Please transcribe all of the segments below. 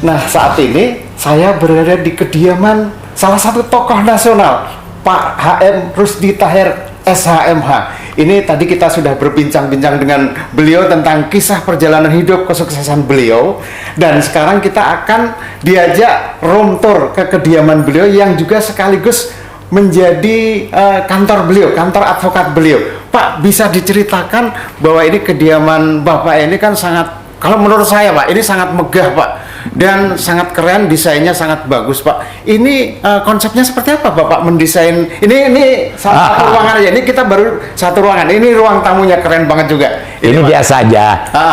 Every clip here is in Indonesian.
Nah, saat ini saya berada di kediaman salah satu tokoh nasional, Pak HM Rusdi Tahir SHMH. Ini tadi kita sudah berbincang-bincang dengan beliau tentang kisah perjalanan hidup kesuksesan beliau, dan sekarang kita akan diajak room tour ke kediaman beliau yang juga sekaligus menjadi kantor beliau, kantor advokat beliau. Pak, bisa diceritakan bahwa ini kediaman Bapak ini kan sangat, kalau menurut saya Pak, ini sangat megah Pak, dan sangat keren, desainnya sangat bagus Pak. Ini konsepnya seperti apa Bapak mendesain? Ini satu ruangan aja, ini kita baru satu ruangan, ini ruang tamunya keren banget juga. Ini biasa aja,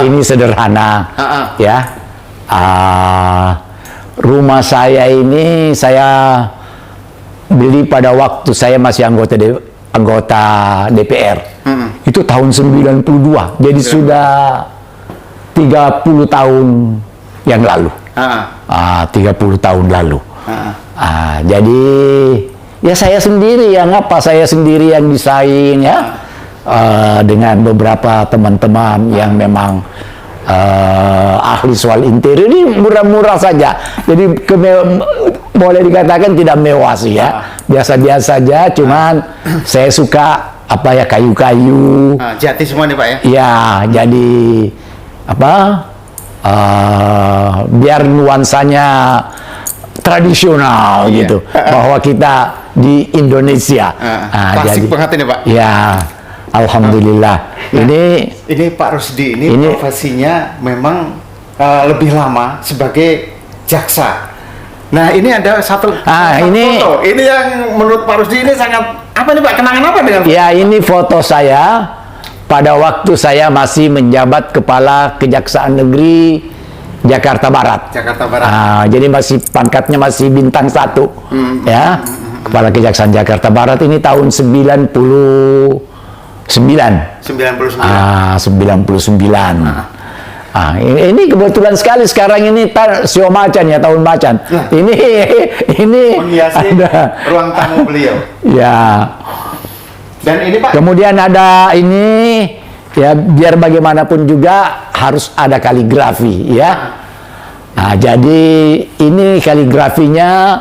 ini sederhana, ya. Rumah saya ini saya beli pada waktu saya masih anggota DPR. Itu tahun 92, jadi sudah 30 tahun yang lalu. 30 tahun lalu. Jadi ya saya sendiri yang desain ya, dengan beberapa teman-teman yang memang ahli soal interior. Ini murah-murah saja, jadi boleh dikatakan tidak mewah sih ya, biasa-biasa saja. Cuman saya suka kayu-kayu. Jati semua nih Pak ya? Ya, jadi biar nuansanya tradisional gitu, bahwa kita di Indonesia. Klasik banget ini Pak. Ya, alhamdulillah. Nah, ini Pak Rusdi ini profesinya memang lebih lama sebagai jaksa. Nah, ini ada satu foto. Ini yang menurut Pak Rusdi ini sangat apa nih Pak? Kenangan apa dengan? Ya, ini foto saya pada waktu saya masih menjabat Kepala Kejaksaan Negeri Jakarta Barat. Jakarta Barat. Jadi masih pangkatnya masih bintang 1, ya. Kepala Kejaksaan Jakarta Barat ini tahun 99. 99. Ini kebetulan sekali sekarang ini sio macan ya, tahun macan. Ini menghiasi ruang tamu beliau. Ya. Dan ini Pak. Kemudian ada ini ya, biar bagaimanapun juga harus ada kaligrafi ya. Jadi ini kaligrafinya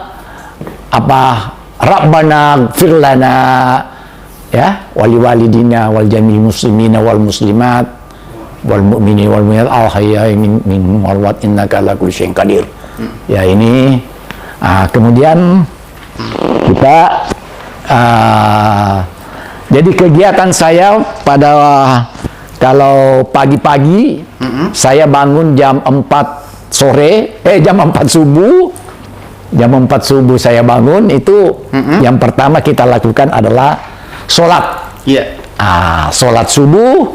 Rabbana firlana ya, wali walidina wal jami muslimina wal muslimat wal mu'mini wal mu'minat al hayya min wal wat innaka ala kulli syai'in qadir. Ya, ini kemudian kita jadi kegiatan saya pada kalau pagi-pagi saya bangun jam 4 sore, jam 4 subuh. Jam 4 subuh saya bangun, itu yang pertama kita lakukan adalah sholat. Sholat subuh.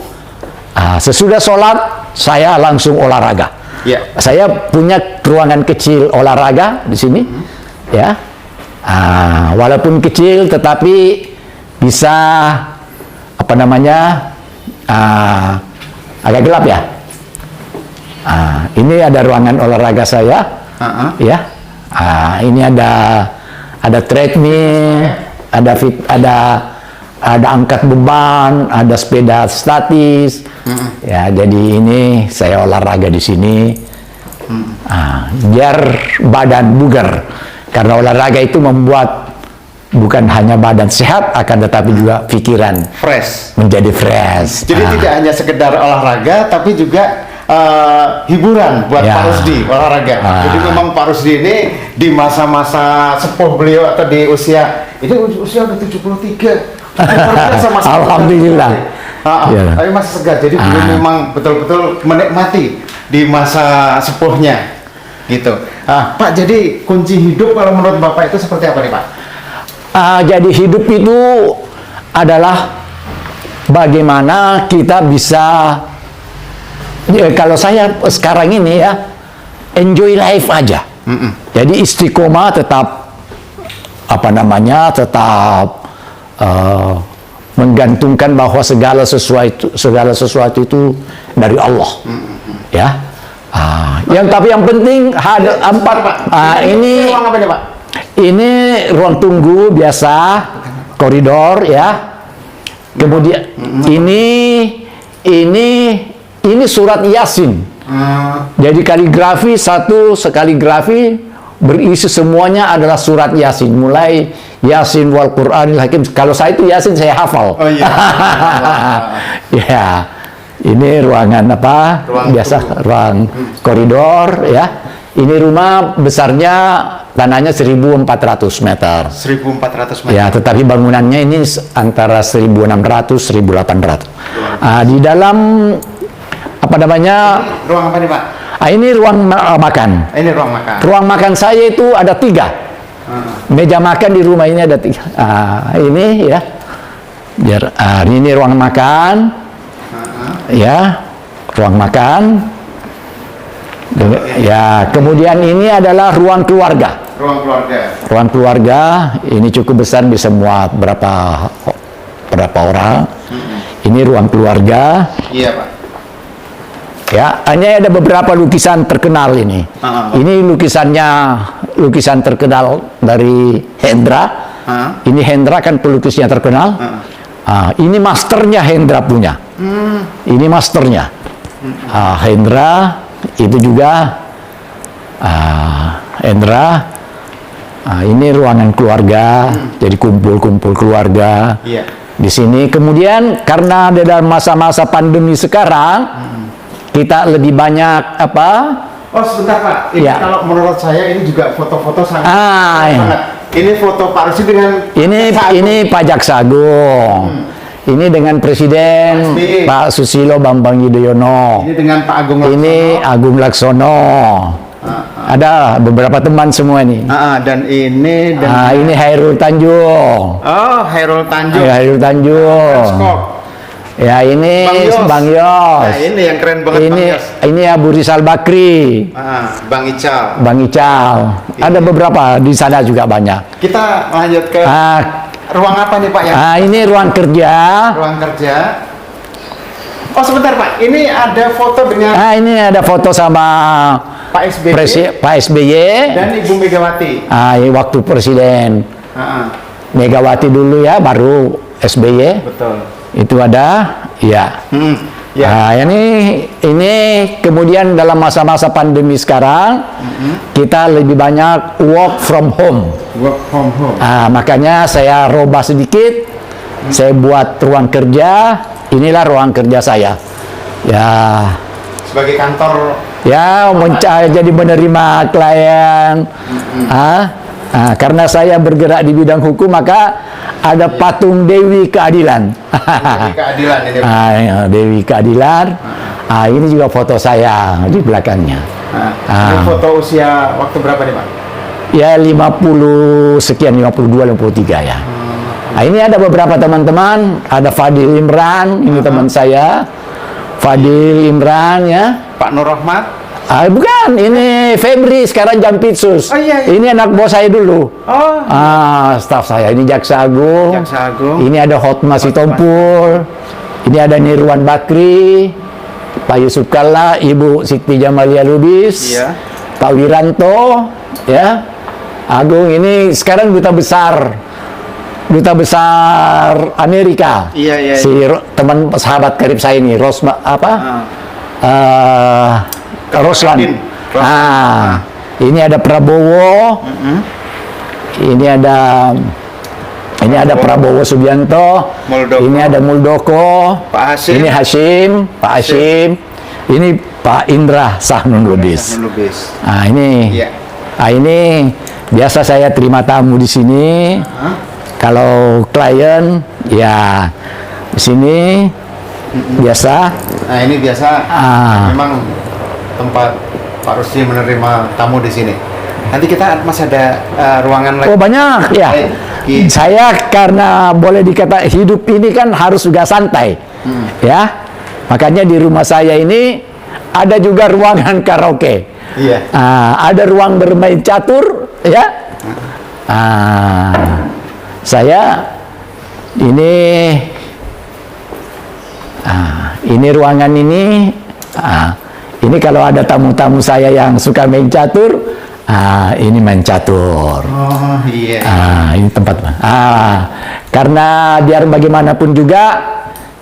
Sesudah sholat saya langsung olahraga. Saya punya ruangan kecil olahraga di sini, ya. Walaupun kecil tetapi bisa agak gelap ya. Ini ada ruangan olahraga saya, ya. Ini ada treadmill, ada angkat beban, ada sepeda statis. Ya, jadi ini saya olahraga di sini. Biar badan bugar. Karena olahraga itu membuat bukan hanya badan sehat, akan tetapi juga pikiran menjadi fresh. Jadi tidak hanya sekedar olahraga, tapi juga hiburan buat Pak Rusdi, olahraga. Jadi memang Pak Rusdi ini di masa-masa sepuh beliau atau di usia udah 73. Alhamdulillah. Tapi masih segar. Jadi beliau memang betul-betul menikmati di masa sepuhnya, gitu. Pak, jadi kunci hidup kalau menurut Bapak itu seperti apa nih Pak? Jadi hidup itu adalah bagaimana kita bisa, kalau saya sekarang ini ya, enjoy life aja. Jadi istiqomah, tetap menggantungkan bahwa segala sesuatu itu dari Allah. Ya. Tapi yang penting ada 4. Ini ruang apa nih Pak? Ini ruang tunggu biasa, koridor ya. Kemudian ini surat Yasin. Jadi kaligrafi kaligrafi berisi semuanya adalah surat Yasin, mulai Yasin wal Qur'anil Hakim. Kalau saya itu Yasin saya hafal. Oh iya. Ya, ini ruangan apa? Ruang Biasa ruang koridor ya. Ini rumah besarnya tanahnya 1.400 meter. 1.400 meter. Ya, tetapi bangunannya ini antara 1.600 1.800. Di dalam apa namanya? Ruang apa nih, Pak? Ini ruang makan. Ini ruang makan. Ruang makan saya itu ada 3. Meja makan di rumah ini ada 3. Ini ya. Biar ini ruang makan. Ya, ruang makan. Ya, kemudian ini adalah ruang keluarga. Ruang keluarga. Ruang keluarga ini cukup besar, bisa muat berapa orang. Ini ruang keluarga. Iya, Pak. Ya, hanya ada beberapa lukisan terkenal ini. Ini lukisan terkenal dari Hendra. Ini Hendra kan pelukisnya terkenal. Ini masternya Hendra punya. Ini masternya. Hendra itu juga Hendra. Ini ruangan keluarga. Jadi kumpul-kumpul keluarga. Iya. Di sini kemudian karena dalam masa-masa pandemi sekarang kita lebih banyak apa? Oh sebentar Pak, ini Ya. kalau menurut saya ini juga foto-foto sangat Iya. sangat. Ini foto Pak Rusdi dengan Ini Pak Jaksa Agung. Ini dengan Presiden SBY. Pak Susilo Bambang Yudhoyono. Ini dengan Pak Agung Laksono. Ini Agung Laksono. Ada beberapa teman semua ini. Dan ini dengan Ini Hairul Tanjung. Oh Hairul Tanjung. Ya, Hairul Tanjung. Skop. Ya, ini Bang Yos. Nah, ini yang keren banget Bang Yos. Ini Abu Rizal Bakri. Bang Ical. Bang Ical. Ada beberapa di sana juga banyak. Kita lanjut ke ruang apa nih Pak ya? Ini ruang kerja. Ruang kerja. Oh sebentar Pak, ini ada foto dengan Ini ada foto sama Pak SBY Pak SBY dan Ibu Megawati. ini waktu Presiden Megawati dulu ya, baru SBY. Betul. Itu ada, ya. Ya. Ini kemudian dalam masa-masa pandemi sekarang kita lebih banyak work from home. Work from home. Makanya saya robah sedikit, saya buat ruang kerja. Inilah ruang kerja saya. Ya. Sebagai kantor. Ya, jadi menerima klien. Karena saya bergerak di bidang hukum, maka ada patung Dewi Keadilan. Dewi Keadilan ini. Dewi Keadilan. Ini juga foto saya di belakangnya. Ini foto usia waktu berapa nih Pak? Ya 50 sekian, 52, 53 ya. Ini ada beberapa teman-teman, ada Fadil Imran, ini teman saya. Fadil Imran ya. Pak Nur Rahmat. Bukan, ini Febri sekarang Jampitsus. Oh, iya. Ini anak bos saya dulu. Oh. Staf saya. Ini Jaksa Agung. Jaksa Agung. Ini ada Hotma Sitompul. Ini ada Nirwan Bakri, Pak Yusuf Kalla, Ibu Siti Jamalia Lubis, Iya. Pak Wiranto, ya. Agung ini sekarang duta besar Amerika. Iya. Si teman sahabat karib saya ini, Rosma apa? Roslan. Ini ada Prabowo. Ini ada Prabowo Subianto. Muldoko. Ini ada Muldoko. Pak Hasim. Ini Pak Hasim. Ini Pak Indra Sahnun Lubis. Ini. Iya. Ini biasa saya terima tamu di sini. Kalau klien ya di sini biasa. Nah ini biasa. Memang tempat Pak Rusdi menerima tamu di sini. Nanti kita masih ada ruangan lagi. Oh banyak ya. Saya karena boleh dikata hidup ini kan harus juga santai, ya. Makanya di rumah saya ini ada juga ruangan karaoke. Iya. Ada ruang bermain catur, ya. Saya ini ruangan ini. Ini kalau ada tamu-tamu saya yang suka main catur, ini main catur. Oh iya. Ini tempat. Karena biar bagaimanapun juga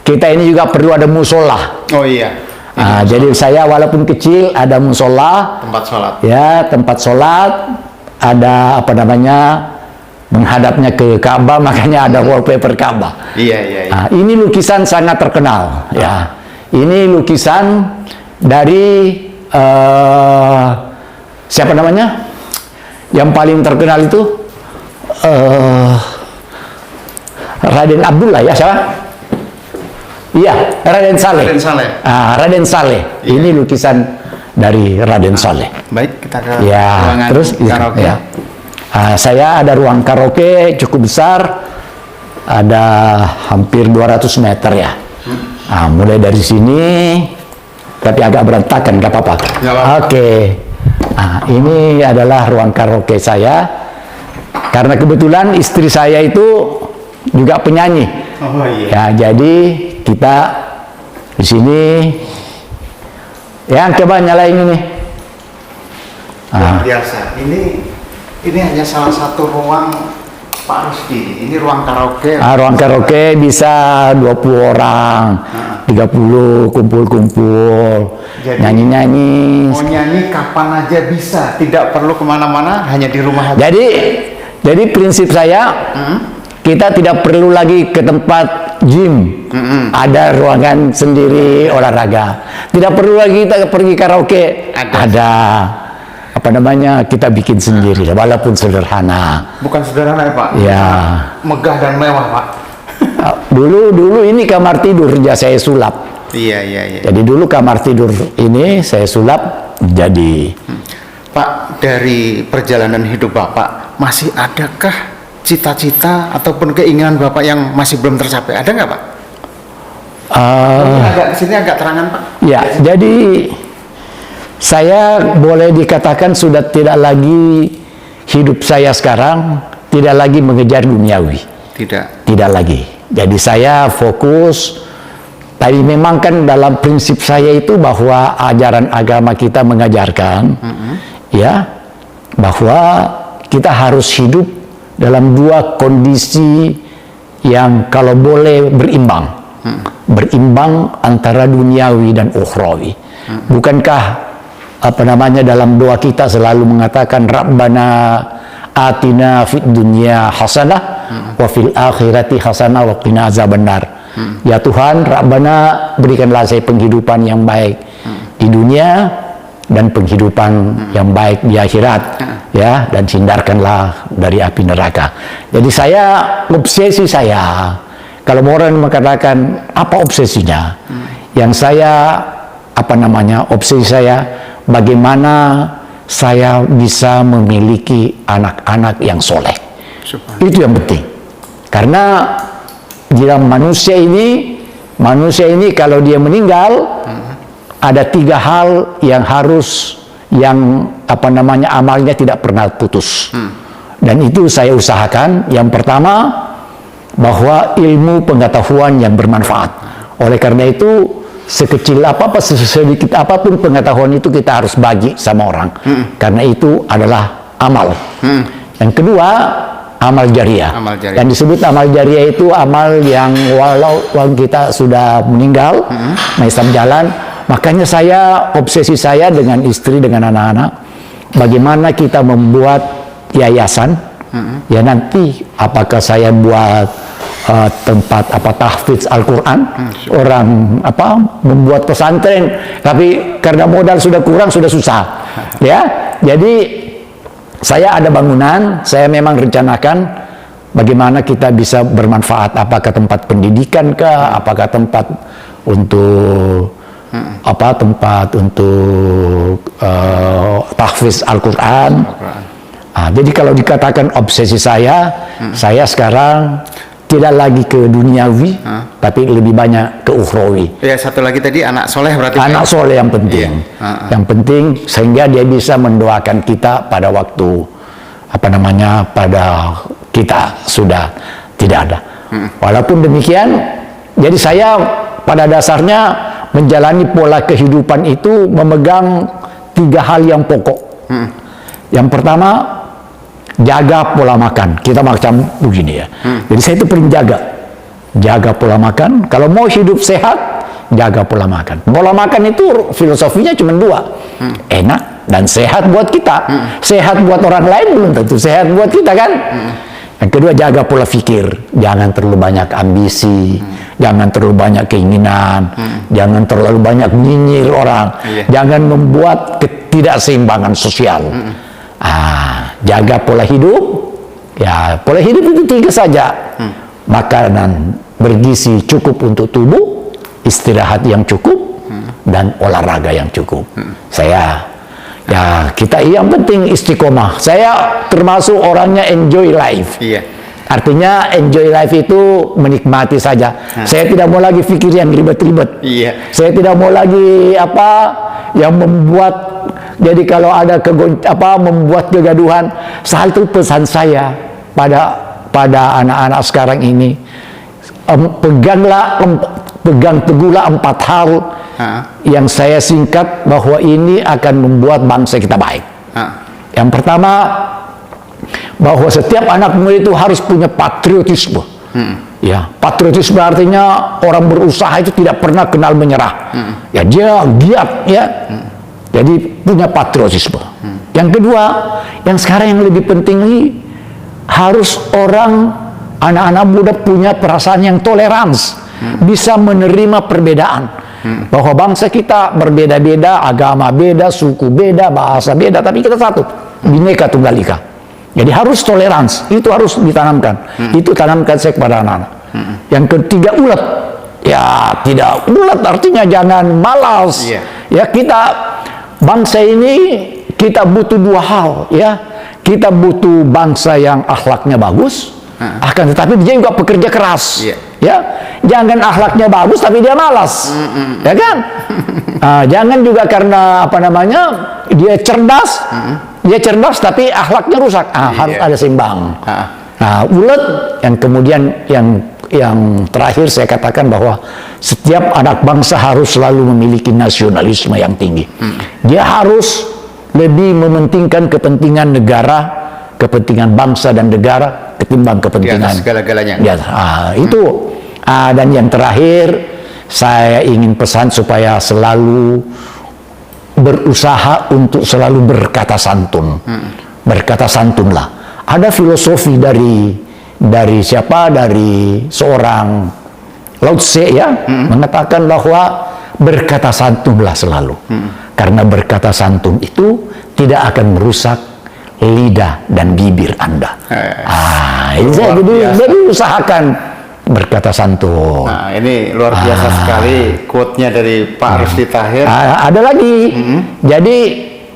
kita ini juga perlu ada musola. Oh iya. Jadi saya walaupun kecil ada musola, Tempat sholat. ya tempat sholat, ada apa namanya menghadapnya ke Ka'bah, makanya ada wallpaper Ka'bah. Iya. Ini lukisan sangat terkenal, ya. Ini lukisan dari siapa namanya? Yang paling terkenal itu Raden Abdullah, ya siapa? Iya, Raden Saleh. Raden Saleh. Raden Saleh. Iya. Ini lukisan dari Raden Saleh. Baik, kita ke Ya, ruangan terus karaoke. ya. Saya ada ruang karaoke cukup besar, ada hampir 200 meter ya. Mulai dari sini, tapi agak berantakan, nggak apa-apa. Nggak apa-apa. Oke. Ini adalah ruang karaoke saya, karena kebetulan istri saya itu juga penyanyi. Oh iya. Ya, jadi kita di sini, ya coba nyalain ini. Luar biasa. Ini hanya salah satu ruang Pak Rusdi. Ini ruang karaoke. Ruang karaoke bisa 20 orang, 30 kumpul-kumpul, Jadi, nyanyi-nyanyi. Mau nyanyi kapan aja bisa, tidak perlu kemana-mana, hanya di rumah aja. Jadi prinsip saya, kita tidak perlu lagi ke tempat gym. Ada ruangan sendiri olahraga. Tidak perlu lagi kita pergi karaoke. Ada. Apa namanya, kita bikin sendiri, walaupun sederhana. Bukan sederhana ya Pak? Ya. Megah dan mewah Pak. Dulu ini kamar tidur ya saya sulap. Iya. Jadi dulu kamar tidur ini saya sulap jadi. Pak, dari perjalanan hidup Bapak, masih adakah cita-cita ataupun keinginan Bapak yang masih belum tercapai? Ada nggak Pak? Mungkin agak kesini agak terangan Pak. Ya, jadi saya boleh dikatakan sudah tidak lagi hidup saya sekarang tidak lagi mengejar duniawi. Tidak lagi. Jadi saya fokus. Tapi memang kan dalam prinsip saya itu bahwa ajaran agama kita mengajarkan ya bahwa kita harus hidup dalam dua kondisi yang kalau boleh berimbang. Berimbang antara duniawi dan ukhrawi. Bukankah apa namanya dalam doa kita selalu mengatakan Rabbana atina fid dunya hasanah wa fil akhirati hasanah wa qina azabannar. Ya Tuhan, Rabbana berikanlah saya penghidupan yang baik di dunia dan penghidupan yang baik di akhirat, ya, dan hindarkanlah dari api neraka. Jadi obsesi saya, kalau orang mengatakan apa obsesinya, yang saya obsesi saya bagaimana saya bisa memiliki anak-anak yang soleh. Itu yang penting. Karena dalam manusia ini kalau dia meninggal, ada 3 hal yang amalnya tidak pernah putus. Dan itu saya usahakan. Yang pertama, bahwa ilmu pengetahuan yang bermanfaat. Oleh karena itu, sekecil sedikit apapun pengetahuan itu kita harus bagi sama orang. Karena itu adalah amal. Yang kedua, amal jariah. Dan disebut amal jariah itu amal yang walau kita sudah meninggal, Islam jalan. Makanya obsesi saya dengan istri, dengan anak-anak, bagaimana kita membuat yayasan. Ya nanti apakah saya buat tempat tahfidz Al-Quran, orang membuat pesantren, tapi karena modal sudah kurang, sudah susah. Ya, jadi saya ada bangunan, saya memang rencanakan bagaimana kita bisa bermanfaat, apakah tempat pendidikan kah, apakah tempat untuk tahfidz Al-Quran. Jadi kalau dikatakan obsesi saya sekarang tidak lagi ke duniawi, tapi lebih banyak ke ukhrawi. Ya, satu lagi tadi anak soleh berarti. Anak soleh yang penting. Yang penting sehingga dia bisa mendoakan kita pada waktu pada kita sudah tidak ada. Walaupun demikian, jadi saya pada dasarnya menjalani pola kehidupan itu memegang 3 hal yang pokok. Yang pertama, jaga pola makan. Kita macam begini ya. Jadi saya itu paling jaga pola makan. Kalau mau hidup sehat, jaga pola makan. Pola makan itu filosofinya cuma dua, enak dan sehat buat kita. Sehat buat orang lain belum tentu sehat buat kita kan. Yang kedua, jaga pola pikir, jangan terlalu banyak ambisi, jangan terlalu banyak keinginan, jangan terlalu banyak nyinyir orang, jangan membuat ketidakseimbangan sosial. Jaga pola hidup, ya pola hidup itu 3 saja, makanan bergizi cukup untuk tubuh, istirahat yang cukup, dan olahraga yang cukup. Ya kita yang penting istiqomah. Saya termasuk orangnya enjoy life. Iya. Artinya enjoy life itu menikmati saja. Saya tidak mau lagi pikir yang ribet-ribet. Iya. Saya tidak mau lagi apa yang membuat, jadi kalau ada membuat kegaduhan. Satu pesan saya pada anak-anak sekarang ini, pegang teguhlah 4 hal yang saya singkat bahwa ini akan membuat bangsa kita baik. Yang pertama, bahwa setiap anak muda itu harus punya patriotisme. Ya, patriotisme artinya orang berusaha itu tidak pernah kenal menyerah. Ya, dia giat ya. Jadi punya patriotisme. Yang kedua, yang sekarang yang lebih penting ini, harus anak-anak muda punya perasaan yang toleransi, bisa menerima perbedaan. Bahwa bangsa kita berbeda-beda, agama beda, suku beda, bahasa beda, tapi kita satu, Bhinneka Tunggal Ika. Jadi harus toleransi, itu harus ditanamkan. Itu tanamkan saya kepada anak-anak. Yang ketiga, ulet. Ya, tidak ulet artinya jangan malas. Ya, bangsa ini kita butuh 2 hal, ya. Kita butuh bangsa yang akhlaknya bagus, akan tetapi dia juga pekerja keras. Ya, jangan akhlaknya bagus tapi dia malas, ya kan? Jangan juga karena dia cerdas, tapi akhlaknya rusak. Harus ada seimbang. Ulet. Yang kemudian yang terakhir saya katakan bahwa setiap anak bangsa harus selalu memiliki nasionalisme yang tinggi. Dia harus lebih mementingkan kepentingan negara, kepentingan bangsa dan negara ketimbang kepentingan segala-galanya. Itu. Dan yang terakhir, saya ingin pesan supaya selalu berusaha untuk selalu berkata santun. Berkata santunlah. Ada filosofi dari siapa? Dari seorang Lao Tse ya, mengatakan bahwa berkata santunlah selalu. Karena berkata santun itu tidak akan merusak lidah dan bibir Anda. Jadi usahakan berkata santun. Nah, ini luar biasa sekali quote-nya dari Pak Rusdi Tahir. Ada lagi. Jadi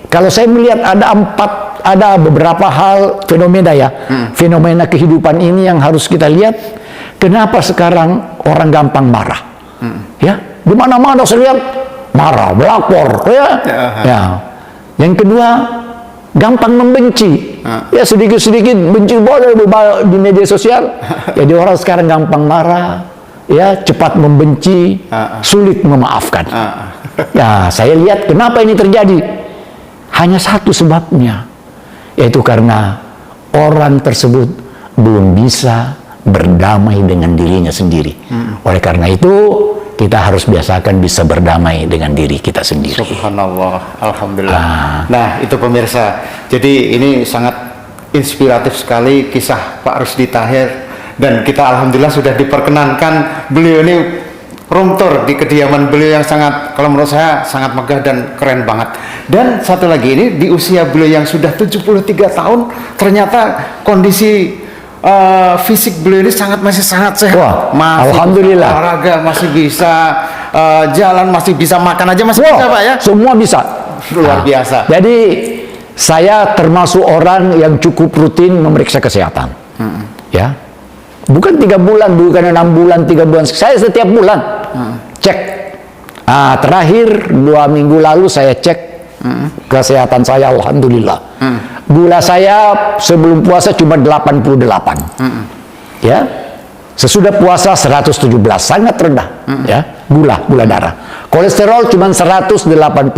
kalau saya melihat ada beberapa hal fenomena ya. Fenomena kehidupan ini yang harus kita lihat. Kenapa sekarang orang gampang marah? Ya, di mana-mana saya lihat marah, melapor, ya. Yang kedua, gampang membenci. Ya, sedikit-sedikit benci boleh di media sosial. Jadi orang sekarang gampang marah, ya, cepat membenci, sulit memaafkan. Ya, saya lihat kenapa ini terjadi. Hanya satu sebabnya, yaitu karena orang tersebut belum bisa berdamai dengan dirinya sendiri. Oleh karena itu, kita harus biasakan bisa berdamai dengan diri kita sendiri. Subhanallah, alhamdulillah. Nah, itu pemirsa. Jadi ini sangat inspiratif sekali kisah Pak Rusdi Tahir, dan kita alhamdulillah sudah diperkenankan beliau ini room tour di kediaman beliau yang sangat, kalau menurut saya sangat megah dan keren banget. Dan satu lagi, ini di usia beliau yang sudah 73 tahun, ternyata kondisi fisik beliau ini masih sangat sehat. Masih alhamdulillah. Olahraga masih bisa, jalan masih bisa, makan aja masih bisa, Pak ya. Semua bisa. Luar biasa. Jadi saya termasuk orang yang cukup rutin memeriksa kesehatan. Ya, bukan 3 bulan, bukan 6 bulan, 3 bulan. Saya setiap bulan cek. Terakhir 2 minggu lalu saya cek kesehatan saya, alhamdulillah. Gula saya sebelum puasa cuma 88. Ya. Sesudah puasa 117, sangat rendah. Ya, gula darah. Kolesterol cuma 188,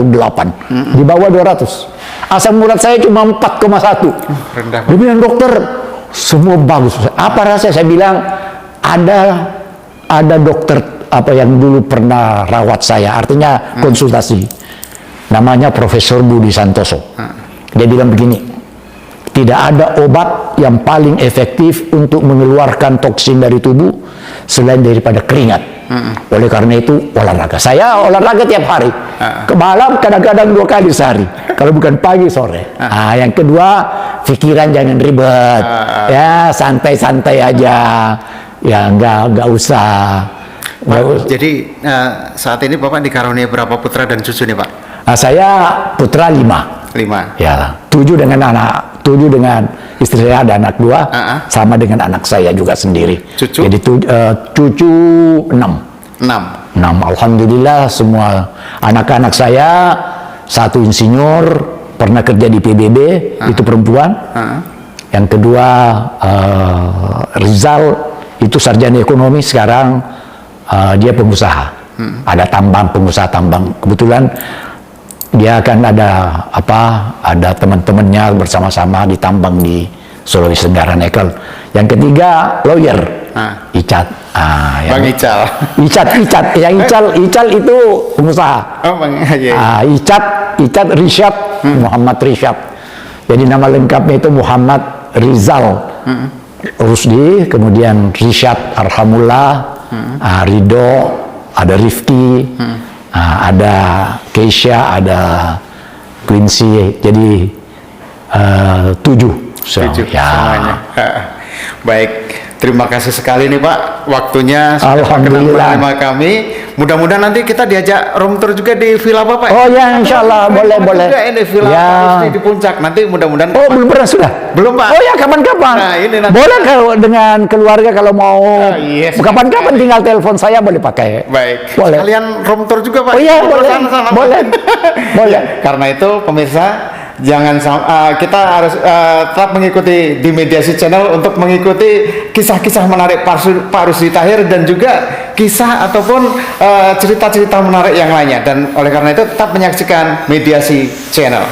di bawah 200. Asam urat saya cuma 4,1. Rendah. Dia bilang, dokter, semua bagus. Apa rasanya? Saya bilang, ada dokter apa yang dulu pernah rawat saya, artinya konsultasi. Namanya Profesor Budi Santoso. Dia bilang begini, tidak ada obat yang paling efektif untuk mengeluarkan toksin dari tubuh selain daripada keringat. Oleh karena itu olahraga. Saya olahraga tiap hari. Ke malam kadang-kadang 2 kali sehari. Kalau bukan pagi sore. Yang kedua, pikiran jangan ribet. Ya santai-santai aja. Ya nggak usah. Jadi saat ini Bapak dikaruniai berapa putra dan cucu nih Pak? Saya putra 5. 5. Ya, 7 dengan istri saya ada anak 2, sama dengan anak saya juga sendiri. Cucu? Jadi cucu 6. 6. Alhamdulillah semua anak-anak saya, satu insinyur, pernah kerja di PBB, itu perempuan. Yang kedua Rizal, itu sarjana ekonomi, sekarang dia pengusaha. Ada pengusaha tambang. Kebetulan dia akan ada teman-temannya bersama-sama di tambang di Sulawesi Tenggara Nekel. Yang ketiga lawyer, Icat. Bang Ical. Ical itu pengusaha. Oh, Bang. Icat Rishad, Muhammad Rishad. Jadi nama lengkapnya itu Muhammad Rizal Rusdi, kemudian Rishad Arhamullah, Ridho, ada Rifki, ada Keisha, ada Quincy. Jadi 7 semuanya. Baik, terima kasih sekali nih Pak, waktunya sudah Alhamdulillah bersama kami. Mudah-mudahan nanti kita diajak room tour juga di villa Bapak. Oh ya, insya Allah boleh. Juga ini villa Ya. Pak Rusdi di Puncak. Nanti mudah-mudahan. Oh, belum pernah sudah? Belum Pak. Oh ya, kapan-kapan. Nah, ini nanti. Boleh kalau dengan keluarga kalau mau. Yes. Kapan-kapan tinggal telepon saya boleh pakai. Baik. Boleh. Kalian room tour juga Pak. Oh iya, boleh. Sana, Boleh. Boleh. Karena itu pemirsa, jangan kita harus tetap mengikuti di Mediasi Channel untuk mengikuti kisah-kisah menarik Pak Rusdi Tahir dan juga kisah ataupun cerita-cerita menarik yang lainnya. Dan oleh karena itu tetap menyaksikan Mediasi Channel.